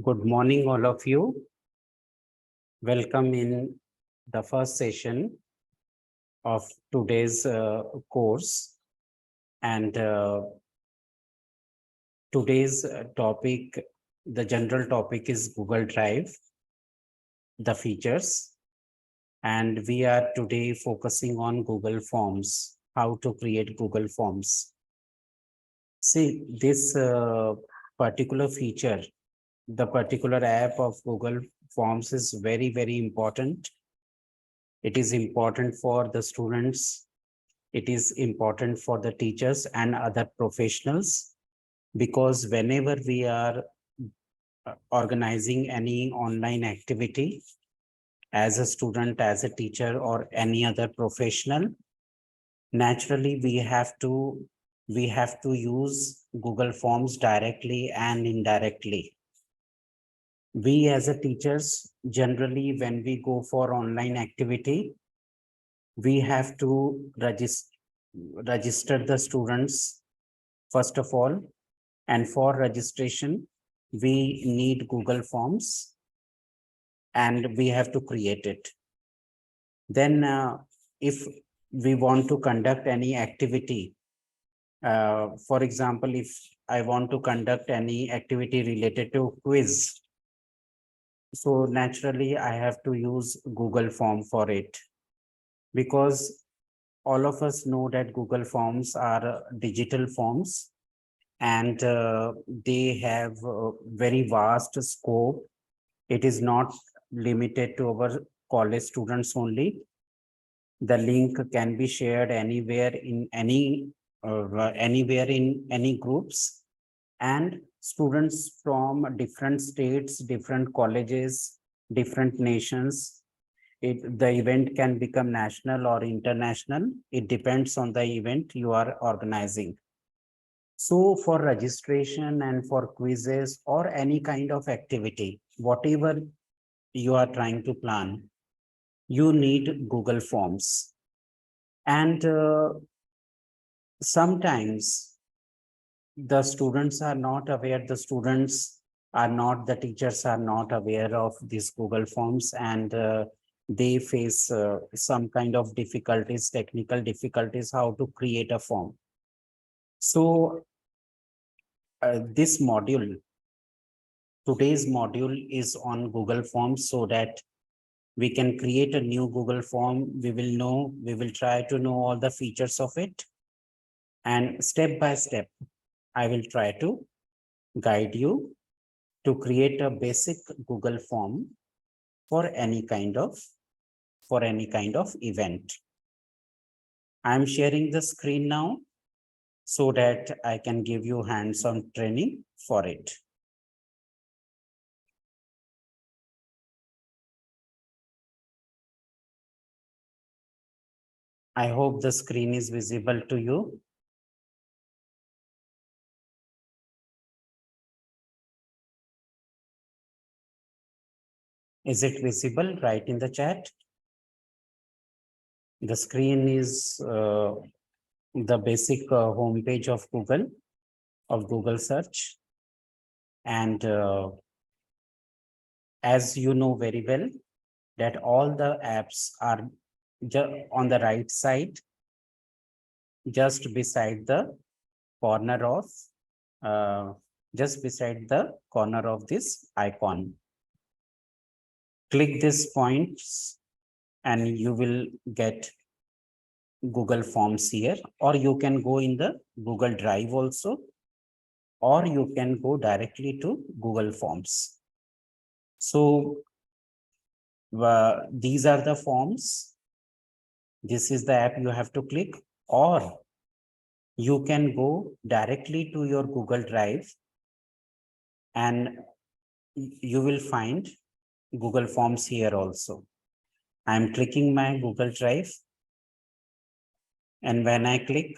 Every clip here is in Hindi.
Good morning, all of you. Welcome in the first session of today's course. And today's topic, the general topic is Google Drive, the features. And we are today focusing on Google Forms, how to create Google Forms. See, this particular feature, the particular app of Google Forms is very, very important. It is important for the students. It is important for the teachers and other professionals because whenever we are organizing any online activity as a student, as a teacher, or any other professional, naturally we have to use Google Forms directly and indirectly. We as a teachers, generally when we go for online activity, we have to register the students first of all, and for registration we need Google Forms and we have to create it. Then if we want to conduct any activity, for example, if I want to conduct any activity related to quiz, so naturally I have to use Google Form for it, because all of us know that Google Forms are digital forms, and they have very vast scope. It is not limited to our college students only. The link can be shared anywhere in any groups, and students from different states, different colleges, different nations. The event can become national or international. It depends on the event you are organizing. So for registration and for quizzes or any kind of activity, whatever you are trying to plan, you need Google Forms. And sometimes the students are not aware, the teachers are not aware of these Google Forms, and they face some kind of difficulties, technical difficulties, how to create a form. So this module, today's module is on Google Forms, so that we can create a new Google form. We will try to know all the features of it. And step by step, I will try to guide you to create a basic Google form for any kind of event. I'm sharing the screen now so that I can give you hands-on training for it. I hope the screen is visible to you. Is it visible? Right in the chat. The screen is the basic homepage of Google search. And as you know very well, that all the apps are on the right side, just beside the corner of just beside the corner of this icon. Click these points and you will get Google Forms here, or you can go in the Google Drive also, or you can go directly to Google Forms. So these are the forms. This is the app you have to click, or you can go directly to your Google Drive and you will find Google Forms here also. I'm clicking my Google Drive, and when I click,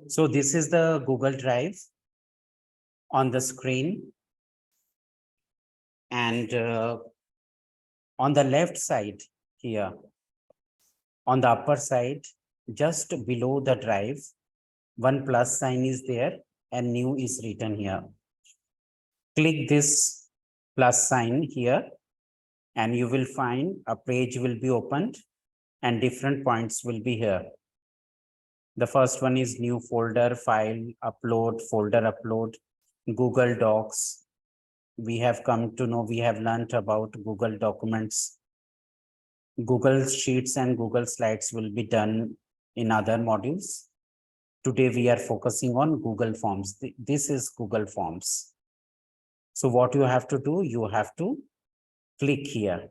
So this is the Google Drive on the screen, and on the left side here, on the upper side, just below the drive, one plus sign is there and new is written here. Click this plus sign here and you will find a page will be opened and different points will be here. The first one is new folder, file, upload, folder upload, Google Docs. We have come to know, we have learned about Google Documents. Google Sheets and Google Slides will be done in other modules. Today we are focusing on Google Forms. This is Google Forms. So what you have to do, you have to click here.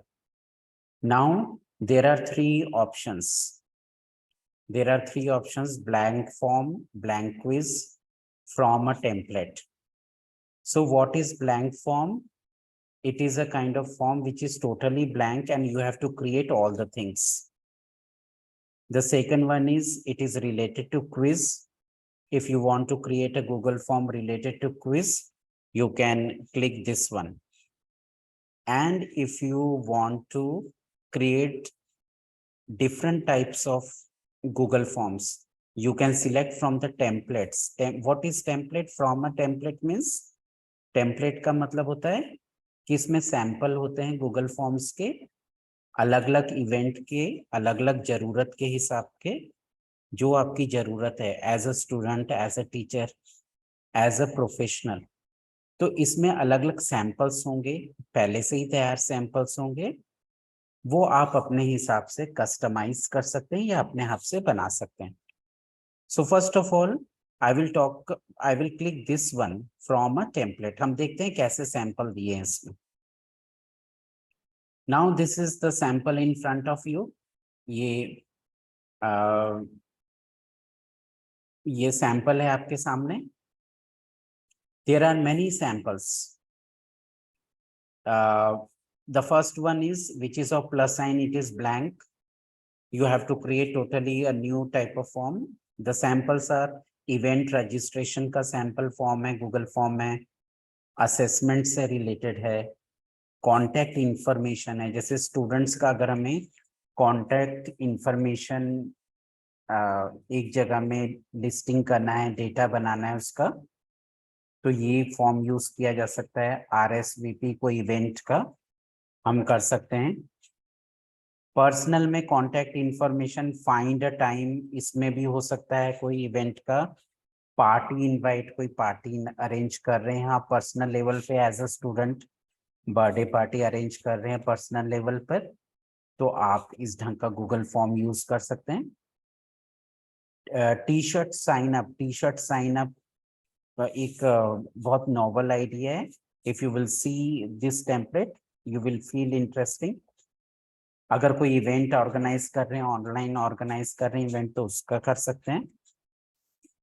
Now there are three options. There are three options: blank form, blank quiz, from a template. So what is blank form? It is a kind of form which is totally blank and you have to create all the things. The second one is it is related to quiz. If you want to create a Google form related to quiz, you can click this one. And if you want to create different types of Google Forms, you can select from the templates. What is template? From a template means, template का मतलब होता है कि इसमें सैंपल होते हैं गूगल फॉर्म्स के, अलग अलग इवेंट के, अलग अलग जरूरत के हिसाब के, जो आपकी जरूरत है as a student, as a teacher, as a professional. तो इसमें अलग अलग सैंपल्स होंगे, पहले से ही तैयार सैंपल्स होंगे, वो आप अपने हिसाब से कस्टमाइज कर सकते हैं या अपने हाथ से बना सकते हैं। So first of all I will click this one from a template. हम देखते हैं कैसे सैंपल दिए हैं इसमें। Now this is the sample in front of you. ये सैंपल है आपके सामने। There are many samples. The first one is, which is of plus sign, it is blank. You have to create totally a new type of form. The samples are event registration का sample form है, Google form है, assessment से related है, contact information है, जैसे students का अगर हमें contact information एक जगह में listing करना है, data बनाना है उसका, तो ये फॉर्म यूज किया जा सकता है। RSVP कोई इवेंट का हम कर सकते हैं। पर्सनल में contact information, find a time, इसमें भी हो सकता है कोई इवेंट का। पार्टी इनवाइट, कोई पार्टी अरेंज कर रहे हैं आप पर्सनल लेवल पे as a student, birthday party arrange कर रहे हैं पर्सनल लेवल पर, तो आप इस ढंग का गूगल फॉर्म यूज कर सकते हैं। T shirt sign up, T shirt sign up एक बहुत नॉवल आइडिया है। If you will see this template you will feel interesting. अगर कोई इवेंट ऑर्गेनाइज कर रहे हैं, ऑनलाइन ऑर्गेनाइज कर रहे हैं इवेंट, तो उसका कर सकते हैं।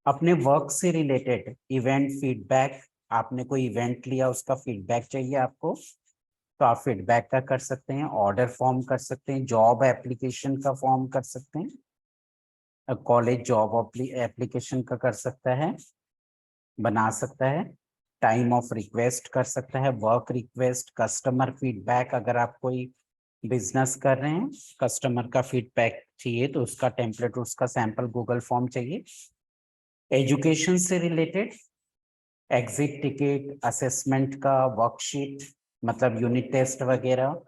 अपने वर्क से रिलेटेड इवेंट फीडबैक, आपने कोई इवेंट लिया उसका फीडबैक चाहिए आपको, तो आप फीडबैक का कर सकते हैं। ऑर्डर फॉर्म कर सकते हैं, जॉब एप्लीकेशन का फॉर्म कर सकते हैं, कॉलेज जॉब एप्लीकेशन का कर सकता है, बना सकता है। टाइम ऑफ रिक्वेस्ट कर सकता है, वर्क रिक्वेस्ट, कस्टमर फीडबैक, अगर आप कोई बिजनेस कर रहे हैं, कस्टमर का फीडबैक चाहिए तो उसका टेम्पलेट, उसका सैंपल गूगल फॉर्म चाहिए। एजुकेशन से रिलेटेड एग्जिट टिकट, असेसमेंट का वर्कशीट, मतलब यूनिट टेस्ट वगैरह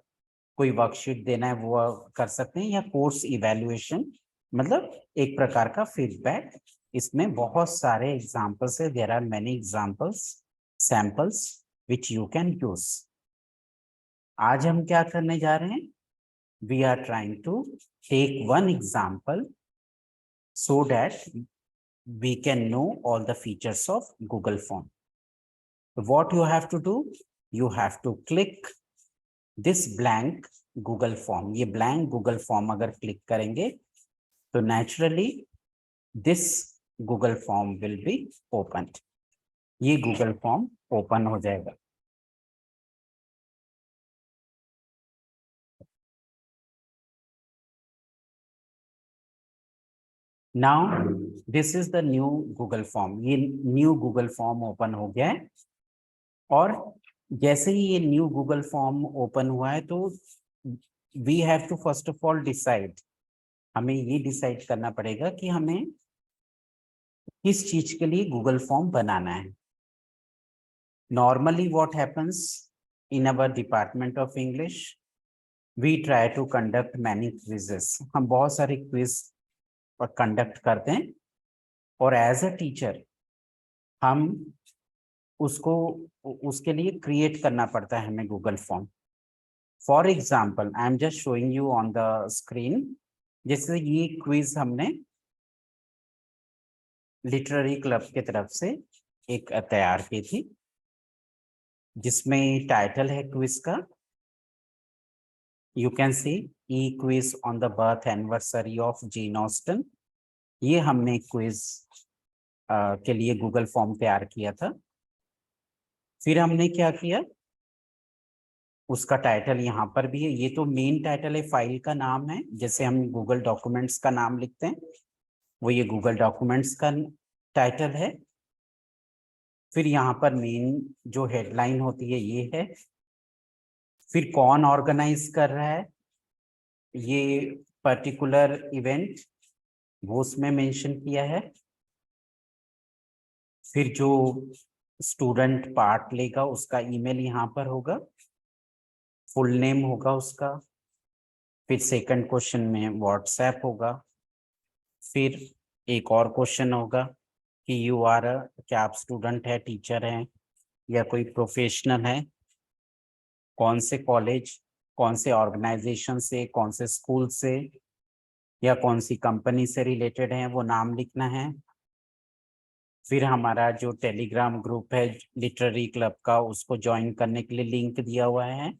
कोई वर्कशीट देना है वो कर सकते हैं, या कोर्स इवैल्यूएशन, मतलब एक प्रकार का फीडबैक। इसमें बहुत सारे एग्जांपल्स है, there are many examples, samples which you can use. आज हम क्या करने जा रहे हैं? We are trying to take one example so that we can know all the features of Google Form. What you have to do? You have to click this blank Google Form. ये blank Google Form अगर click करेंगे तो naturally this Google Form will be opened. ये Google Form open हो जाएगा। Now this is the new Google form. ये न्यू गूगल फॉर्म ओपन हो गया है, और जैसे ही ये न्यू गूगल फॉर्म ओपन हुआ है तो we have to first of all decide, हमें ये डिसाइड करना पड़ेगा कि हमें किस चीज के लिए गूगल फॉर्म बनाना है। Normally what happens in our department of English, we try to conduct many quizzes. हम बहुत सारे क्विज कंडक्ट करते हैं, और एज अ टीचर हम उसको उसके लिए क्रिएट करना पड़ता है हमें Google form. For example I am just showing you on the screen, जैसे ये क्विज हमने लिटरेरी क्लब की तरफ से एक तैयार की थी, जिसमें टाइटल है क्विज का, you can see E quiz on the birth anniversary of Jane Austen. ये हमने क्विज के लिए गूगल फॉर्म तैयार किया था। फिर हमने क्या किया, उसका टाइटल यहाँ पर भी है, ये तो मेन टाइटल है, फाइल का नाम है, जैसे हम गूगल डॉक्यूमेंट्स का नाम लिखते हैं, वो ये गूगल डॉक्यूमेंट्स का टाइटल है। फिर यहाँ पर मेन जो हेडलाइन होती है ये है। फिर कौन ऑर्गेनाइज कर रहा है ये पर्टिकुलर इवेंट, वो उसमें मेंशन किया है। फिर जो स्टूडेंट पार्ट लेगा उसका ईमेल यहाँ पर होगा, फुल नेम होगा उसका। फिर सेकंड क्वेश्चन में व्हाट्सएप होगा। फिर एक और क्वेश्चन होगा कि यू आर क्या आप स्टूडेंट है, टीचर हैं, या कोई प्रोफेशनल है, कौन से कॉलेज, कौन से ऑर्गेनाइजेशन से, कौन से स्कूल से, या कौन सी कंपनी से रिलेटेड है, वो नाम लिखना है। फिर हमारा जो टेलीग्राम ग्रुप है लिटरेरी क्लब का, उसको ज्वाइन करने के लिए लिंक दिया हुआ है।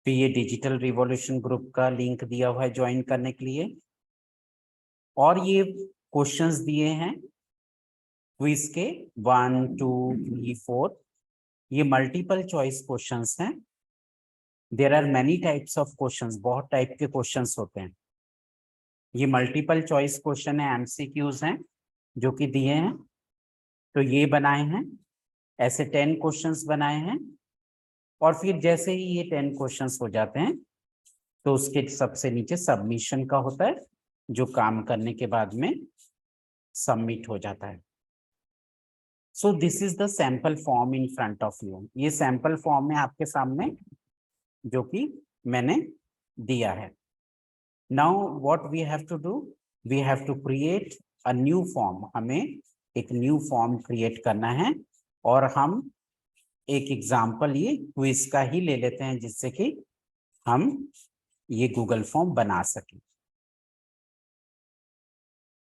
फिर ये डिजिटल रिवॉल्यूशन ग्रुप का लिंक दिया हुआ है ज्वाइन करने के लिए। और ये क्वेश्चंस दिए हैं क्विज के 1 2 3 4, ये मल्टीपल चॉइस क्वेश्चंस हैं। There are many types of questions, बहुत टाइप के क्वेश्चंस होते हैं। ये मल्टीपल चॉइस क्वेश्चन है, एमसीक्यूज हैं जो कि दिए हैं। तो ये बनाए हैं, ऐसे 10 क्वेश्चंस बनाए हैं। और फिर जैसे ही ये 10 क्वेश्चंस हो जाते हैं तो उसके सबसे नीचे सबमिशन का होता है, जो काम करने के बाद में सबमिट हो जाता है। So this is the sample form in front of you. ये सैंपल फॉर्म है आपके सामने जो कि मैंने दिया है। Now what we have to do, we have to create a new form. हमें एक न्यू फॉर्म क्रिएट करना है, और हम एक एग्जाम्पल ये क्विज का ही ले लेते हैं, जिससे कि हम ये गूगल फॉर्म बना सकें।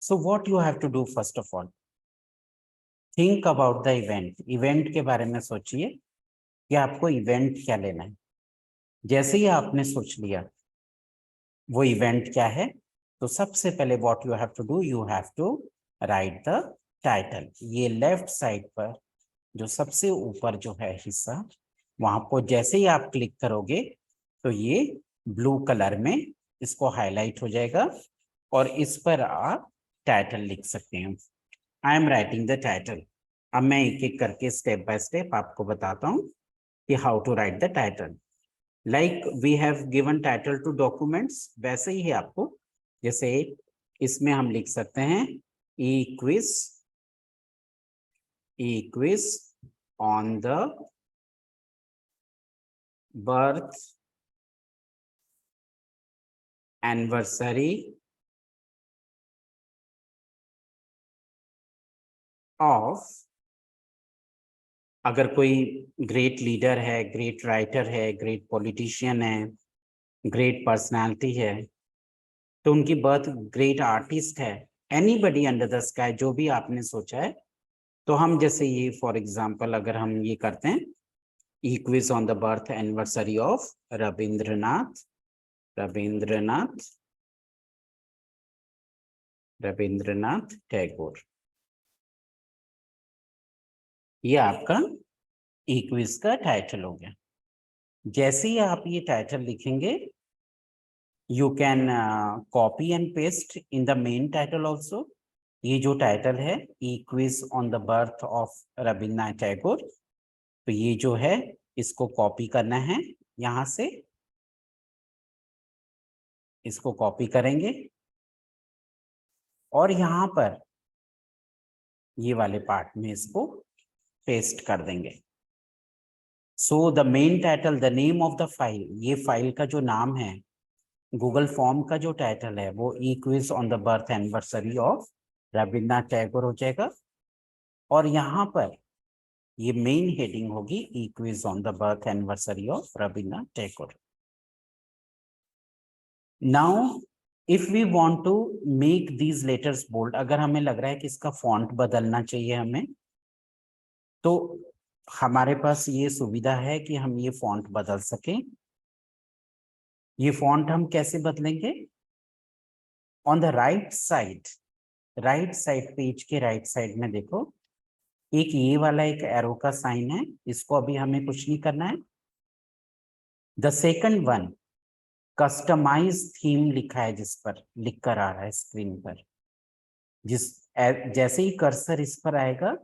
So what you have to do, first of all think about the event. Event के बारे में सोचिए कि आपको इवेंट क्या लेना है। जैसे ही आपने सोच लिया वो इवेंट क्या है, तो सबसे पहले what you have to do, you have to write the title. ये लेफ्ट साइड पर जो सबसे ऊपर जो है हिस्सा, वहां पर जैसे ही आप क्लिक करोगे तो ये ब्लू कलर में इसको हाईलाइट हो जाएगा, और इस पर आप टाइटल लिख सकते हैं। I am writing the title. अब मैं एक एक करके स्टेप बाय स्टेप आपको बताता हूँ कि how to write the title. Like we have given title to documents, वैसे ही है आपको, जैसे इसमें हम लिख सकते हैं E quiz on the birth anniversary of, अगर कोई ग्रेट लीडर है, ग्रेट राइटर है, ग्रेट पॉलिटिशियन है, ग्रेट पर्सनालिटी है, तो उनकी बर्थ, ग्रेट आर्टिस्ट है, एनीबडी अंडर द स्काई, जो भी आपने सोचा है। तो हम जैसे ये फॉर एग्जांपल अगर हम ये करते हैं, E quiz on the birth anniversary of Rabindranath Rabindranath Tagore, ये आपका ई क्विज का टाइटल हो गया। जैसे ही आप ये टाइटल लिखेंगे You can copy and paste in the main title also. ये जो टाइटल है E quiz on the birth of Rabindranath Tagore, तो ये जो है इसको कॉपी करना है, यहाँ से इसको कॉपी करेंगे और यहाँ पर ये वाले पार्ट में इसको पेस्ट कर देंगे। So the main title, the name of the file, ये फाइल का जो नाम है, गूगल फॉर्म का जो टाइटल है वो E quiz on the birth anniversary of Rabindranath Tagore हो जाएगा। और यहाँ पर ये मेन हेडिंग होगी E quiz on the birth anniversary of Rabindranath Tagore. Now if we want to make these letters bold, अगर हमें लग रहा है कि इसका फॉन्ट बदलना चाहिए हमें, तो हमारे पास ये सुविधा है कि हम ये फॉन्ट बदल सकें। ये फॉन्ट हम कैसे बदलेंगे? On the right side page के राइट साइड में देखो, एक ये वाला एक एरो का साइन है, इसको अभी हमें कुछ नहीं करना है। The second one customise theme लिखा है, जिस पर लिख कर आ रहा है स्क्रीन पर, जैसे ही कर्सर इस पर आएगा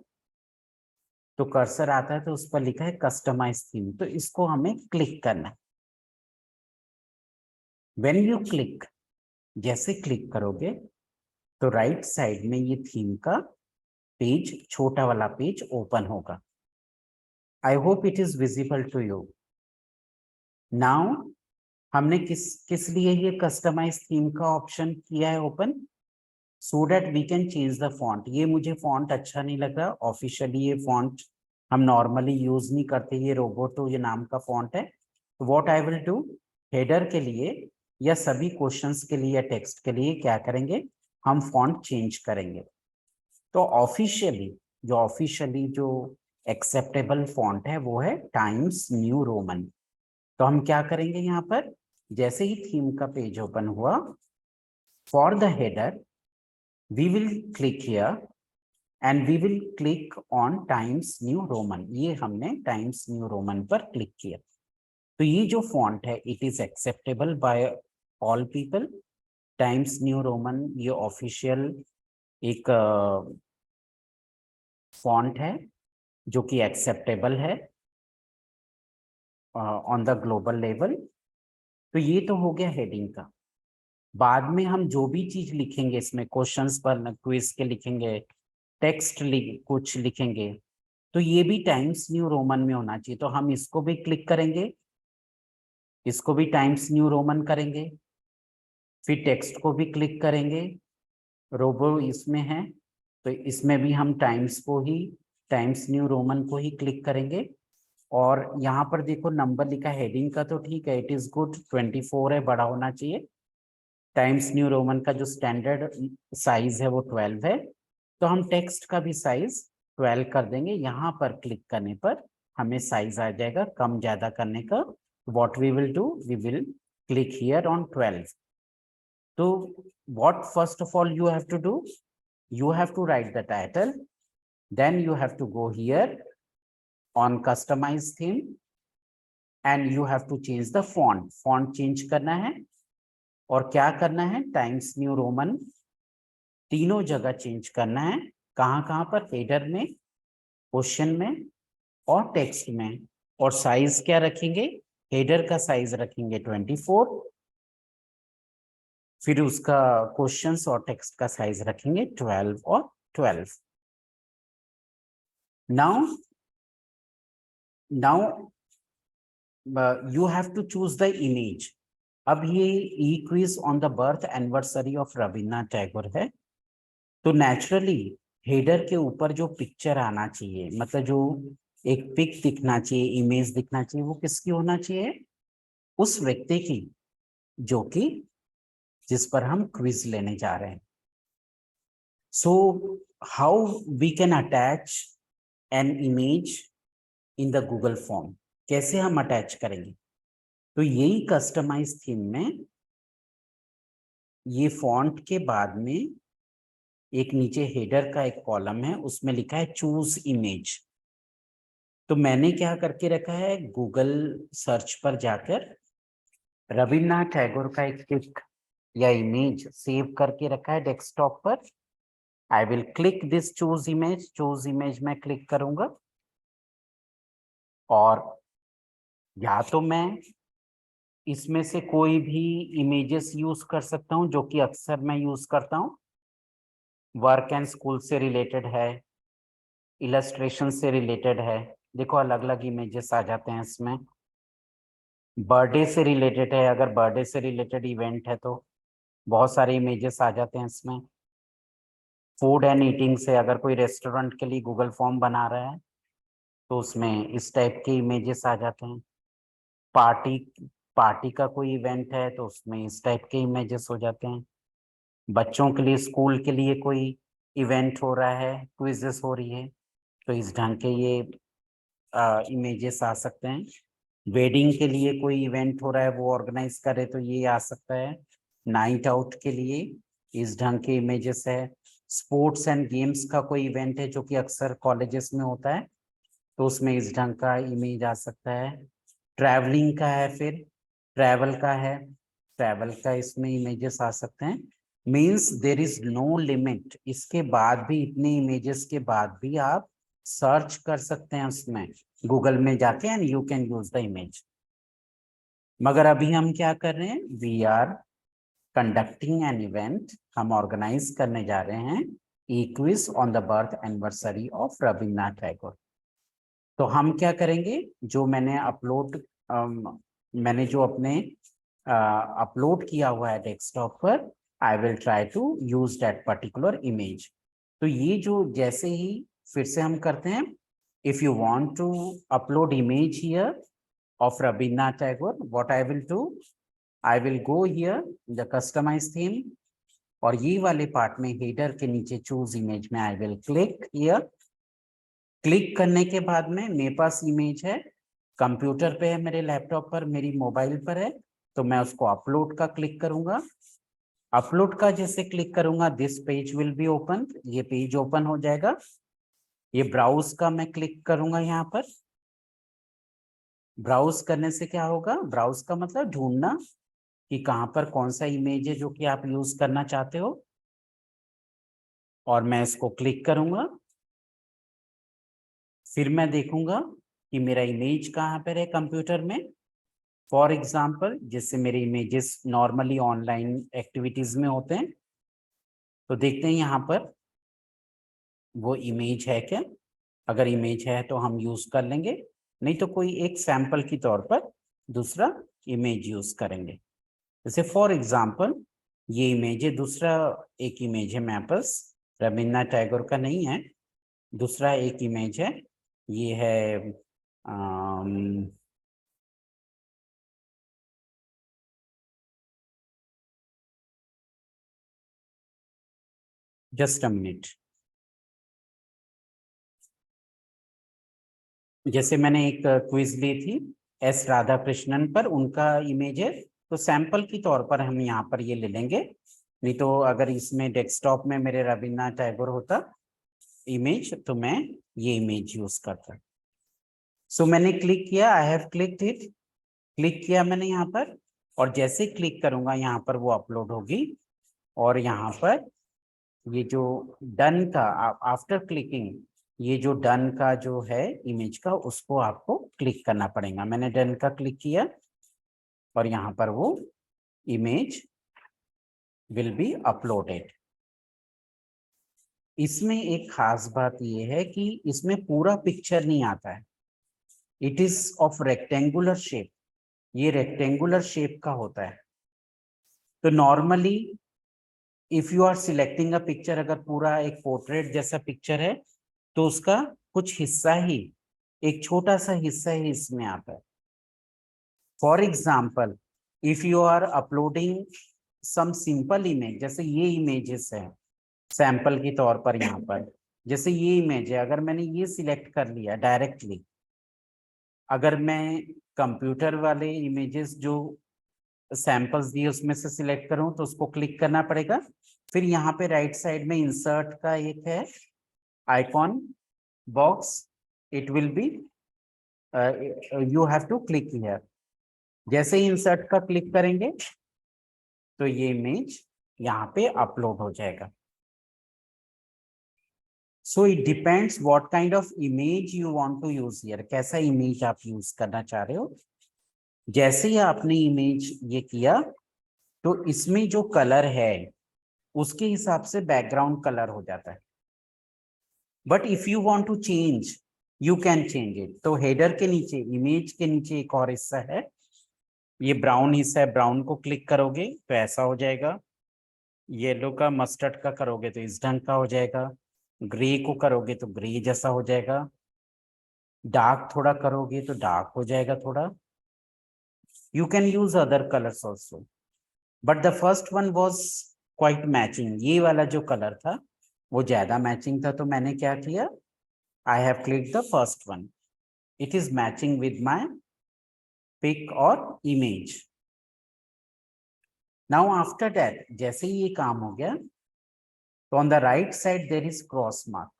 तो कर्सर आता है तो उस पर लिखा है कस्टमाइज थीम, तो इसको हमें क्लिक करना है। व्हेन यू क्लिक, जैसे क्लिक करोगे तो राइट साइड में ये थीम का पेज, छोटा वाला पेज ओपन होगा। I hope it is visible to you. Now हमने किस लिए ये कस्टमाइज थीम का ऑप्शन किया है open? So that we can change the font. ये मुझे फॉन्ट अच्छा नहीं लग रहा, ऑफिशियली ये फॉन्ट हम नॉर्मली यूज नहीं करते, ये रोबोटो ये नाम का फॉन्ट है। तो what I will do, header के लिए या सभी क्वेश्चंस के लिए या टेक्स्ट के लिए क्या करेंगे, हम फॉन्ट चेंज करेंगे। तो ऑफिशियली जो एक्सेप्टेबल फॉन्ट है वो है टाइम्स न्यू रोमन। तो हम क्या करेंगे, यहाँ पर जैसे ही थीम का पेज ओपन हुआ, for the header we will click here and we will click on Times New Roman। ये हमने Times New Roman पर क्लिक किया। तो ये जो फॉन्ट है it is acceptable by all people। Times New Roman ये ऑफिशियल एक फॉन्ट है जो कि एक्सेप्टेबल है ऑन द ग्लोबल लेवल। तो ये तो हो गया हेडिंग का। बाद में हम जो भी चीज लिखेंगे इसमें, क्वेश्चंस पर क्विज के लिखेंगे, टेक्स्ट कुछ लिखेंगे, तो ये भी टाइम्स न्यू रोमन में होना चाहिए। तो हम इसको भी क्लिक करेंगे, इसको भी टाइम्स न्यू रोमन करेंगे, फिर टेक्स्ट को भी क्लिक करेंगे, रोबो इसमें है तो इसमें भी हम टाइम्स न्यू रोमन को ही क्लिक करेंगे। और यहाँ पर देखो नंबर लिखा है हेडिंग का, तो ठीक है, इट इज गुड, 24 है, बड़ा होना चाहिए। टाइम्स न्यू रोमन का जो स्टैंडर्ड साइज है वो 12 है, तो हम टेक्स्ट का भी साइज 12 कर देंगे। यहाँ पर क्लिक करने पर हमें साइज आ जाएगा कम ज्यादा करने का। What we will do, we will click here on 12। तो what first of all you have to do, you have to write the title, then you have to go here on customize theme and you have to change the font change करना है। और क्या करना है, टाइम्स न्यू रोमन तीनों जगह चेंज करना है। कहाँ पर, हेडर में, क्वेश्चन में और टेक्स्ट में। और साइज क्या रखेंगे, हेडर का साइज रखेंगे 24, फिर उसका क्वेश्चंस और टेक्स्ट का साइज रखेंगे 12 और 12। Now you have to choose the image. अब ये E quiz on the birth anniversary of Rabindranath Tagore है, तो नेचुरली हेडर के ऊपर जो पिक्चर आना चाहिए, मतलब जो एक पिक दिखना चाहिए, इमेज दिखना चाहिए, वो किसकी होना चाहिए, उस व्यक्ति की जो कि जिस पर हम क्विज लेने जा रहे हैं। So how we can attach an image in the Google form, कैसे हम अटैच करेंगे? तो यही कस्टमाइज थीम में ये फॉन्ट के बाद में एक नीचे हेडर का एक कॉलम है, उसमें लिखा है चूज इमेज। तो मैंने क्या करके रखा है, गूगल सर्च पर जाकर रविन्द्रनाथ टैगोर का एक पिक या इमेज सेव करके रखा है डेस्कटॉप पर। I will click this choose image में क्लिक करूंगा और या तो मैं इसमें से कोई भी इमेजेस यूज कर सकता हूं, जो कि अक्सर मैं यूज करता हूं। वर्क एंड स्कूल से रिलेटेड है, इलस्ट्रेशन से रिलेटेड है। देखो अलग अलग इमेजेस आ जाते हैं इसमें। बर्थडे से रिलेटेड है, अगर बर्थडे से रिलेटेड इवेंट है तो बहुत सारे इमेजेस आ जाते हैं इसमें। फूड एंड ईटिंग से, अगर कोई रेस्टोरेंट के लिए गूगल फॉर्म बना रहा है तो उसमें इस टाइप के इमेजेस आ जाते हैं। पार्टी पार्टी का कोई इवेंट है तो उसमें इस टाइप के इमेजेस हो जाते हैं। बच्चों के लिए, स्कूल के लिए कोई इवेंट हो रहा है, क्विजेस हो रही है, तो इस ढंग के ये इमेजेस आ सकते हैं। वेडिंग के लिए कोई इवेंट हो रहा है, वो ऑर्गेनाइज करे तो ये आ सकता है। नाइट आउट के लिए इस ढंग के इमेजेस है। स्पोर्ट्स एंड गेम्स का कोई इवेंट है जो कि अक्सर कॉलेजेस में होता है, तो उसमें इस ढंग का इमेज आ सकता है। ट्रैवलिंग का है, फिर ट्रैवल का है, ट्रैवल का इसमें इमेजेस आ सकते हैं। Means there is no limit, इसके बाद भी, इतने इमेजेस के बाद भी आप सर्च कर सकते हैं उसमें गूगल में जाके, and you can use the image. मगर अभी हम क्या कर रहे हैं, we are conducting an event, हम ऑर्गेनाइज करने जा रहे हैं E quiz on the birth anniversary of Rabindranath Tagore. तो हम क्या करेंगे, जो मैंने मैंने जो अपने अपलोड किया हुआ है डेस्कटॉप पर, I will try to use that particular image. तो ये जो जैसे ही फिर से हम करते हैं, if you want to upload image here of Rabindranath Tagore, what I will do, I will go here the customize theme, और ये वाले पार्ट में हेडर के नीचे चूज इमेज में आई विल क्लिक हियर। क्लिक करने के बाद में मेरे पास इमेज है, कंप्यूटर पे है, मेरे लैपटॉप पर, मेरी मोबाइल पर है, तो मैं उसको अपलोड का क्लिक करूंगा। अपलोड का जैसे क्लिक करूंगा, this page will be open, ये पेज ओपन हो जाएगा। ये ब्राउज का मैं क्लिक करूंगा यहाँ पर। ब्राउज करने से क्या होगा, ब्राउज का मतलब ढूंढना कि कहाँ पर कौन सा इमेज है जो कि आप यूज करना चाहते हो, और मैं इसको क्लिक करूंगा। फिर मैं देखूंगा कि मेरा इमेज कहाँ पर है कंप्यूटर में। फॉर एग्जाम्पल, जैसे मेरे इमेजेस नॉर्मली ऑनलाइन एक्टिविटीज में होते हैं, तो देखते हैं यहाँ पर वो इमेज है क्या। अगर इमेज है तो हम यूज कर लेंगे, नहीं तो कोई एक सैंपल की तौर पर दूसरा इमेज यूज करेंगे। जैसे फॉर एग्जाम्पल ये इमेज है, दूसरा एक इमेज है मेरे पास, रविन्द्रनाथ टैगोर का नहीं है, दूसरा एक इमेज है, ये है जस्ट अ मिनट। जैसे मैंने एक क्विज ली थी एस राधा कृष्णन पर, उनका इमेज है, तो सैंपल की तौर पर हम यहाँ पर ये ले लेंगे। नहीं तो अगर इसमें डेस्कटॉप में मेरे रविन्द्रनाथ टैगोर होता इमेज तो मैं ये इमेज यूज करता। सो मैंने क्लिक किया, I have clicked it, click किया मैंने यहाँ पर, और जैसे क्लिक करूंगा यहाँ पर वो अपलोड होगी। और यहाँ पर ये जो डन का, आफ्टर क्लिकिंग, ये जो डन का जो है इमेज का, उसको आपको क्लिक करना पड़ेगा। मैंने डन का क्लिक किया और यहाँ पर वो इमेज विल बी अपलोडेड। इसमें एक खास बात ये है कि इसमें पूरा पिक्चर नहीं आता है, it is of rectangular shape, ये रेक्टेंगुलर शेप का होता है। तो normally if you are selecting a picture, अगर पूरा एक पोर्ट्रेट जैसा पिक्चर है तो उसका कुछ हिस्सा ही, एक छोटा सा हिस्सा ही इसमें आता है। For example, if you are uploading some simple image, जैसे ये इमेजेस है सैंपल के तौर पर यहाँ पर, जैसे ये इमेज है, अगर मैंने ये सिलेक्ट कर लिया डायरेक्टली, अगर मैं कंप्यूटर वाले इमेजेस जो सैंपल्स दिए उसमें से सिलेक्ट करूं तो उसको क्लिक करना पड़ेगा। फिर यहाँ पे राइट साइड में इंसर्ट का एक है icon box, it will be, you have to click here, जैसे ही इंसर्ट का क्लिक करेंगे तो ये इमेज यहाँ पे अपलोड हो जाएगा। So it depends what kind of image you want to use here, कैसा इमेज आप यूज करना चाह रहे हो। जैसे ही आपने इमेज ये किया तो इसमें जो कलर है उसके हिसाब से बैकग्राउंड कलर हो जाता है। But if you want to change you can change it. तो हेडर के नीचे, इमेज के नीचे एक और हिस्सा है, ये ब्राउन हिस्सा है, ब्राउन को क्लिक करोगे तो ऐसा हो जाएगा। येलो का, मस्टर्ड का करोगे तो इस ढंग का हो जाएगा। ग्रे को करोगे तो ग्रे जैसा हो जाएगा। डार्क थोड़ा करोगे तो डार्क हो जाएगा थोड़ा। You can use other colours also, but the first one was quite matching. ये वाला जो कलर था वो ज्यादा मैचिंग था, तो मैंने क्या किया, I have click the first one, it is matching with my pic और इमेज। नाउ आफ्टर दैट, जैसे ही ये काम हो गया तो on the right side there is cross mark.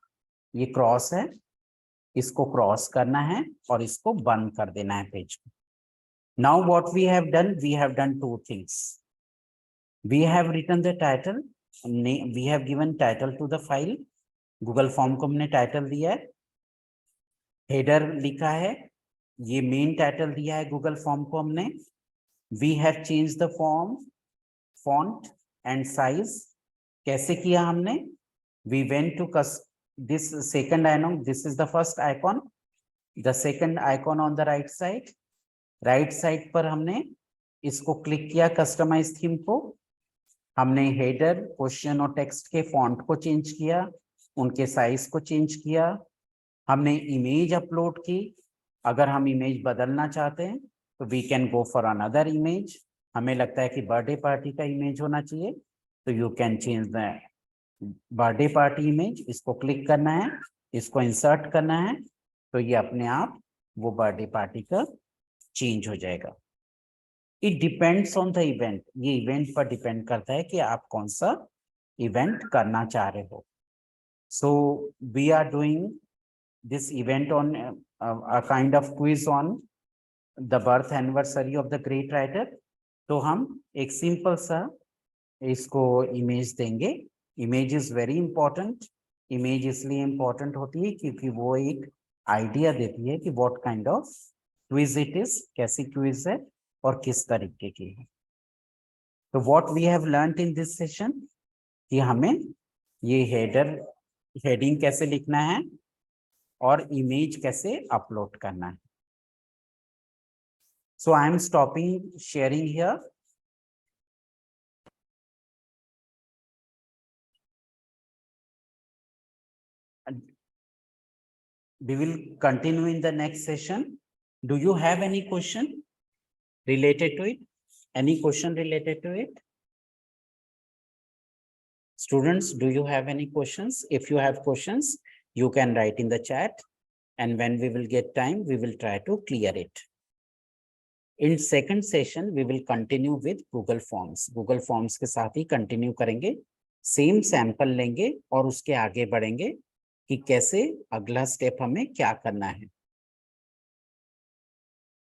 ये क्रॉस है, इसको क्रॉस करना है और इसको बंद कर देना है पेज को। Now what we have done two things. We have written the title, we have given title to the file. Google form को हमने टाइटल दिया है, हेडर लिखा है, ये मेन टाइटल दिया है गूगल फॉर्म को हमने। We have change the form, font and size. कैसे किया हमने, we went to this second icon, this is the first icon, the second icon on the right side पर हमने इसको क्लिक किया, कस्टमाइज थीम को। हमने हेडर, क्वेश्चन और टेक्स्ट के फॉन्ट को चेंज किया, उनके साइज को चेंज किया। हमने इमेज अपलोड की, अगर हम इमेज बदलना चाहते हैं तो we can go for another image. हमें लगता है कि बर्थडे पार्टी का इमेज होना चाहिए तो you can change the birthday party image. इसको क्लिक करना है, इसको इंसर्ट करना है, तो ये अपने आप वो बर्थडे पार्टी का चेंज हो जाएगा। It depends on the event, ये इवेंट पर डिपेंड करता है कि आप कौन सा इवेंट करना चाह रहे हो। So we are doing this event on a kind of quiz on the birth anniversary of the great writer. तो हम एक सिंपल सा इसको इमेज देंगे। Image is very important. Image इसलिए इंपॉर्टेंट होती है क्योंकि वो एक आइडिया देती है कि what kind of quiz it is, कैसी क्विज है और किस तरीके की है। तो what we have learned in this session कि हमें ये हेडिंग कैसे लिखना है और इमेज कैसे अपलोड करना है। So I am stopping sharing here. We will continue in the next session. Do you have any question related to it? Any question related to it? Students, do you have any questions? If you have questions, you can write in the chat, and when we will get time, we will try to clear it. In second session, we will continue with Google Forms. Google Forms के साथ ही continue करेंगे, same sample लेंगे और उसके आगे बढ़ेंगे कि कैसे अगला स्टेप हमें क्या करना है।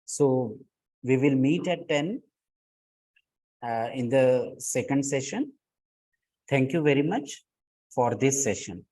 So we will meet at 10 in the second session. Thank you very much for this session.